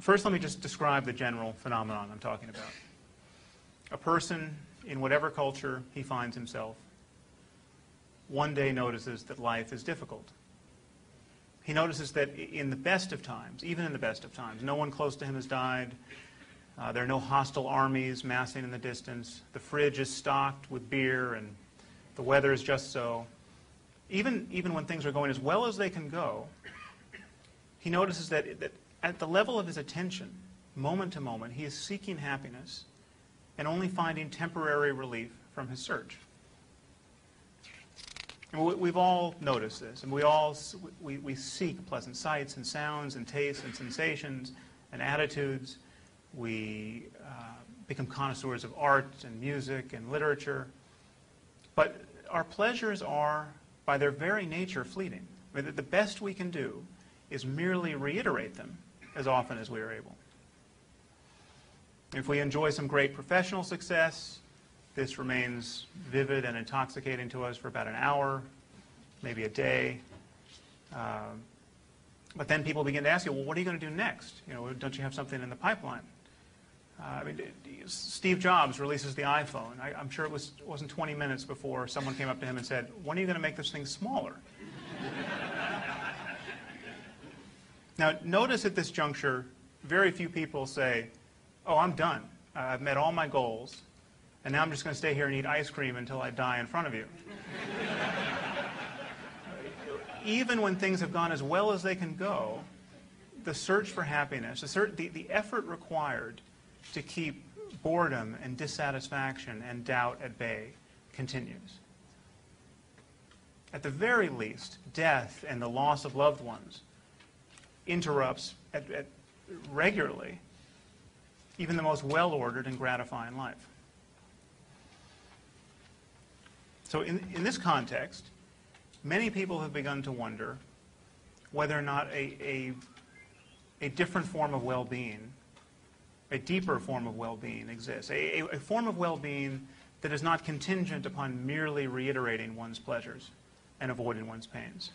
First, let me just describe the general phenomenon I'm talking about. A person, in whatever culture he finds himself, one day notices that life is difficult. He notices that in the best of times, even in the best of times, no one close to him has died. There are no hostile armies massing in the distance. The fridge is stocked with beer, and the weather is just so. Even when things are going as well as they can go, he notices that at the level of his attention, moment to moment, he is seeking happiness and only finding temporary relief from his search. And we've all noticed this, and we seek pleasant sights and sounds and tastes and sensations and attitudes. We become connoisseurs of art and music and literature. But our pleasures are, by their very nature, fleeting. I mean, the best we can do is merely reiterate them as often as we are able. If we enjoy some great professional success, this remains vivid and intoxicating to us for about an hour, maybe a day. But then people begin to ask you, well, what are you going to do next? You know, don't you have something in the pipeline? I mean, Steve Jobs releases the iPhone. I'm sure it wasn't 20 minutes before someone came up to him and said, when are you going to make this thing smaller? Now, notice at this juncture, very few people say, oh, I'm done. I've met all my goals, and now I'm just going to stay here and eat ice cream until I die in front of you. Even when things have gone as well as they can go, the search for happiness, the effort required to keep boredom and dissatisfaction and doubt at bay continues. At the very least, death and the loss of loved ones interrupts regularly even the most well-ordered and gratifying life. So in this context, many people have begun to wonder whether or not a different form of well-being, a deeper form of well-being exists, a form of well-being that is not contingent upon merely reiterating one's pleasures and avoiding one's pains.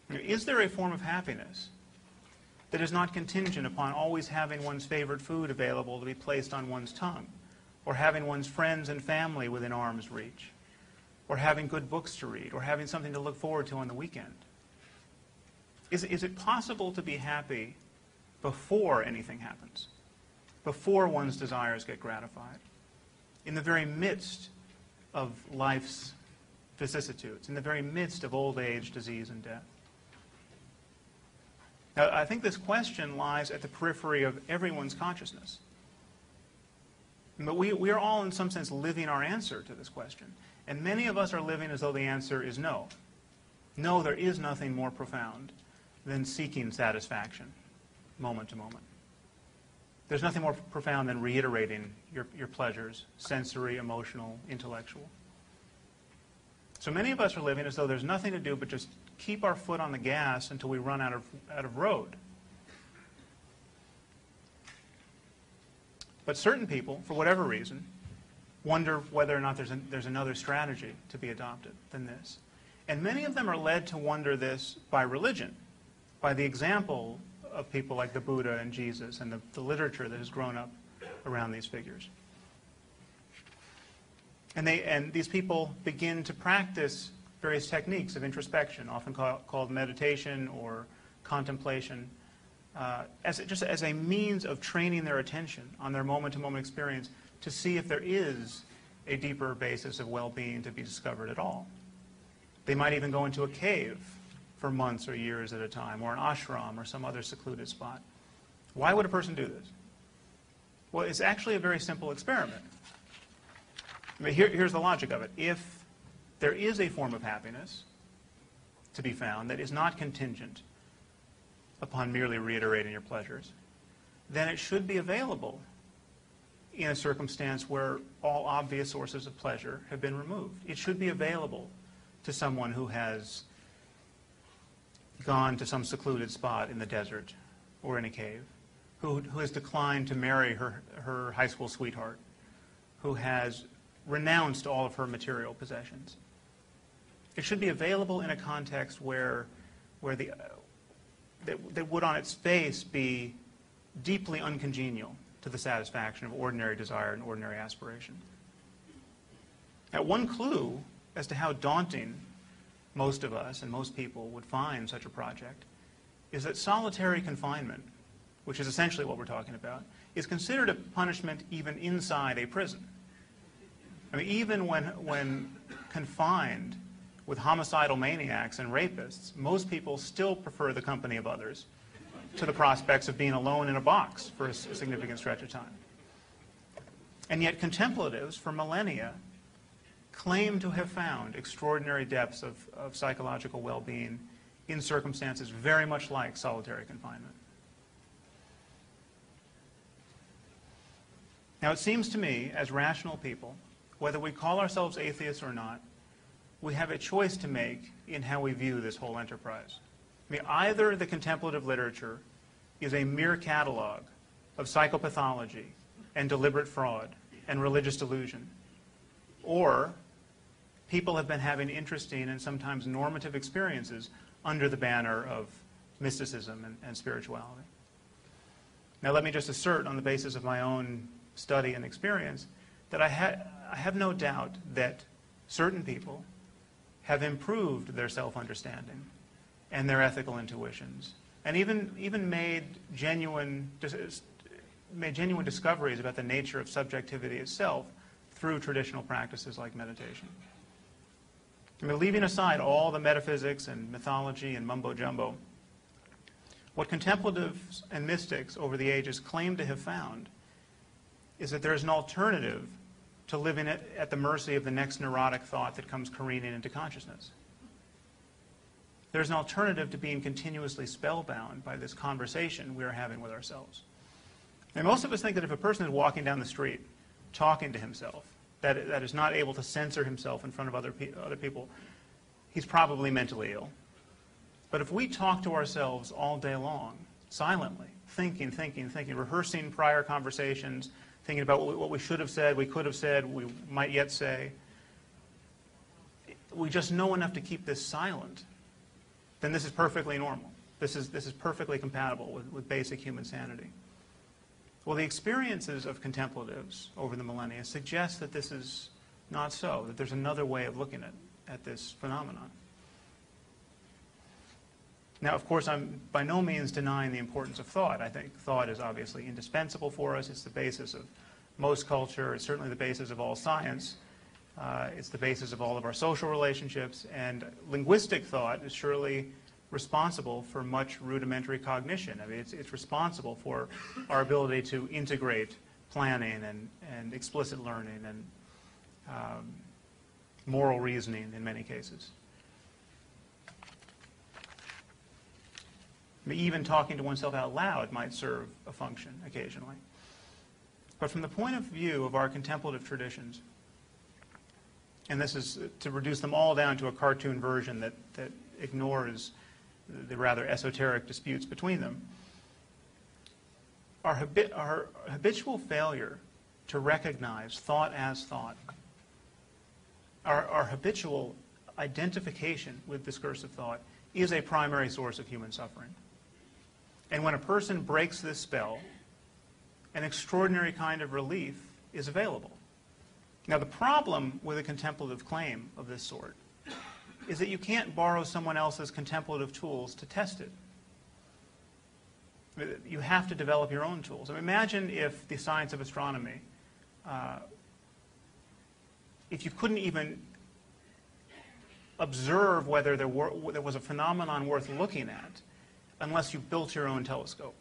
Is there a form of happiness that is not contingent upon always having one's favorite food available to be placed on one's tongue, or having one's friends and family within arm's reach, or having good books to read, or having something to look forward to on the weekend? Is it possible to be happy before anything happens, before one's desires get gratified, in the very midst of life's vicissitudes, in the very midst of old age, disease, and death? Now, I think this question lies at the periphery of everyone's consciousness. But we are all, in some sense, living our answer to this question. And many of us are living as though the answer is no. No, there is nothing more profound than seeking satisfaction, moment to moment. There's nothing more profound than reiterating your pleasures, sensory, emotional, intellectual. So many of us are living as though there's nothing to do but just keep our foot on the gas until we run out of road. But certain people, for whatever reason, wonder whether or not there's another strategy to be adopted than this. And many of them are led to wonder this by religion, by the example of people like the Buddha and Jesus and the literature that has grown up around these figures. And these people begin to practice various techniques of introspection, often called meditation or contemplation, just as a means of training their attention on their moment-to-moment experience to see if there is a deeper basis of well-being to be discovered at all. They might even go into a cave for months or years at a time, or an ashram or some other secluded spot. Why would a person do this? Well, it's actually a very simple experiment. I mean, here's the logic of it. If there is a form of happiness to be found that is not contingent upon merely reiterating your pleasures, then it should be available in a circumstance where all obvious sources of pleasure have been removed. It should be available to someone who has gone to some secluded spot in the desert or in a cave, who has declined to marry her high school sweetheart, who has renounced all of her material possessions. It should be available in a context where that would on its face be deeply uncongenial to the satisfaction of ordinary desire and ordinary aspiration. Now, one clue as to how daunting most of us and most people would find such a project is that solitary confinement, which is essentially what we're talking about, is considered a punishment even inside a prison. I mean, even when confined with homicidal maniacs and rapists, most people still prefer the company of others to the prospects of being alone in a box for a significant stretch of time. And yet contemplatives for millennia claim to have found extraordinary depths of psychological well-being in circumstances very much like solitary confinement. Now, it seems to me, as rational people, whether we call ourselves atheists or not, we have a choice to make in how we view this whole enterprise. I mean, either the contemplative literature is a mere catalog of psychopathology and deliberate fraud and religious delusion, or people have been having interesting and sometimes normative experiences under the banner of mysticism and spirituality. Now, let me just assert on the basis of my own study and experience that I have no doubt that certain people have improved their self-understanding and their ethical intuitions, and even made genuine discoveries about the nature of subjectivity itself through traditional practices like meditation. I mean, leaving aside all the metaphysics and mythology and mumbo-jumbo, what contemplatives and mystics over the ages claim to have found is that there is an alternative to living at the mercy of the next neurotic thought that comes careening into consciousness. There's an alternative to being continuously spellbound by this conversation we are having with ourselves. And most of us think that if a person is walking down the street talking to himself, that is not able to censor himself in front of other people, he's probably mentally ill. But if we talk to ourselves all day long, silently, thinking, rehearsing prior conversations, thinking about what we should have said, we could have said, we might yet say, we just know enough to keep this silent, then this is perfectly normal. This is perfectly compatible with basic human sanity. Well, the experiences of contemplatives over the millennia suggest that this is not so, that there's another way of looking at this phenomenon. Now, of course, I'm by no means denying the importance of thought. I think thought is obviously indispensable for us. It's the basis of most culture. It's certainly the basis of all science. It's the basis of all of our social relationships. And linguistic thought is surely responsible for much rudimentary cognition. I mean, it's responsible for our ability to integrate planning and explicit learning and moral reasoning in many cases. I mean, even talking to oneself out loud might serve a function occasionally. But from the point of view of our contemplative traditions, and this is to reduce them all down to a cartoon version that ignores the rather esoteric disputes between them, our habitual failure to recognize thought as thought, our habitual identification with discursive thought is a primary source of human suffering. And when a person breaks this spell, an extraordinary kind of relief is available. Now, the problem with a contemplative claim of this sort is that you can't borrow someone else's contemplative tools to test it. You have to develop your own tools. I mean, imagine if the science of astronomy, if you couldn't even observe whether there was a phenomenon worth looking at unless you built your own telescope.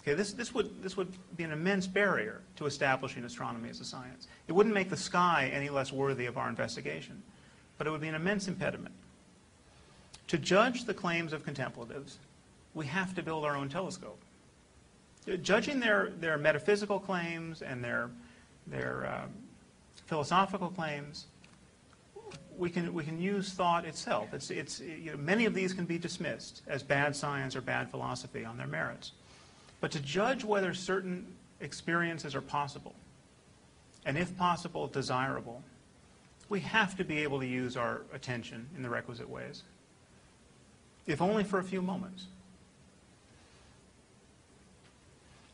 Okay, this would be an immense barrier to establishing astronomy as a science. It wouldn't make the sky any less worthy of our investigation, but it would be an immense impediment. To judge the claims of contemplatives, we have to build our own telescope. Judging their metaphysical claims and their philosophical claims, we can use thought itself. Many of these can be dismissed as bad science or bad philosophy on their merits. But to judge whether certain experiences are possible, and if possible, desirable, we have to be able to use our attention in the requisite ways, if only for a few moments.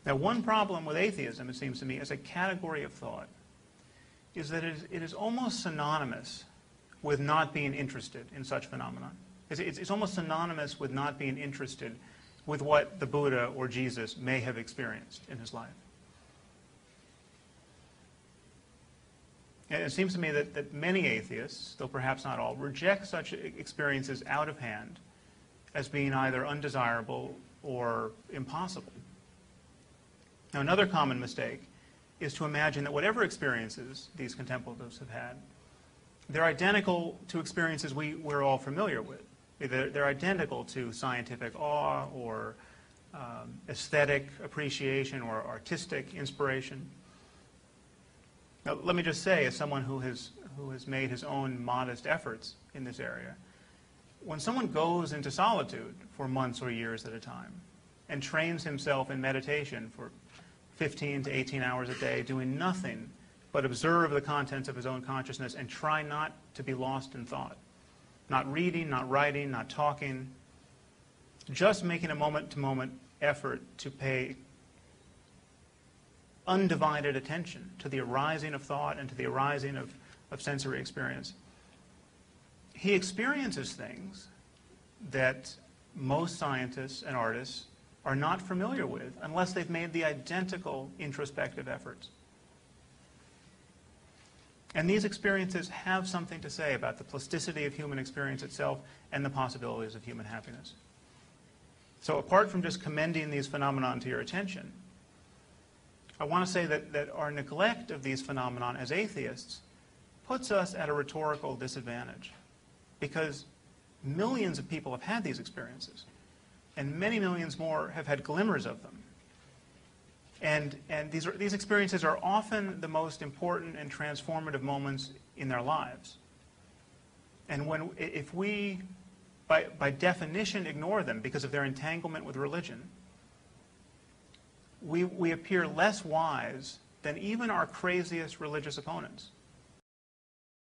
Now, one problem with atheism, it seems to me, as a category of thought, is that it is almost synonymous with not being interested in such phenomena. It's almost synonymous with not being interested with what the Buddha or Jesus may have experienced in his life. And it seems to me that many atheists, though perhaps not all, reject such experiences out of hand as being either undesirable or impossible. Now, another common mistake is to imagine that whatever experiences these contemplatives have had, they're identical to experiences we're all familiar with. They're identical to scientific awe or aesthetic appreciation or artistic inspiration. Now, let me just say, as someone who has made his own modest efforts in this area, when someone goes into solitude for months or years at a time and trains himself in meditation for 15 to 18 hours a day, doing nothing but observe the contents of his own consciousness and try not to be lost in thought, not reading, not writing, not talking, just making a moment-to-moment effort to pay undivided attention to the arising of thought and to the arising of sensory experience. He experiences things that most scientists and artists are not familiar with unless they've made the identical introspective efforts. And these experiences have something to say about the plasticity of human experience itself and the possibilities of human happiness. So apart from just commending these phenomena to your attention, I want to say that our neglect of these phenomena as atheists puts us at a rhetorical disadvantage, because millions of people have had these experiences, and many millions more have had glimmers of them. And these experiences are often the most important and transformative moments in their lives. And if we, by definition, ignore them because of their entanglement with religion, we appear less wise than even our craziest religious opponents.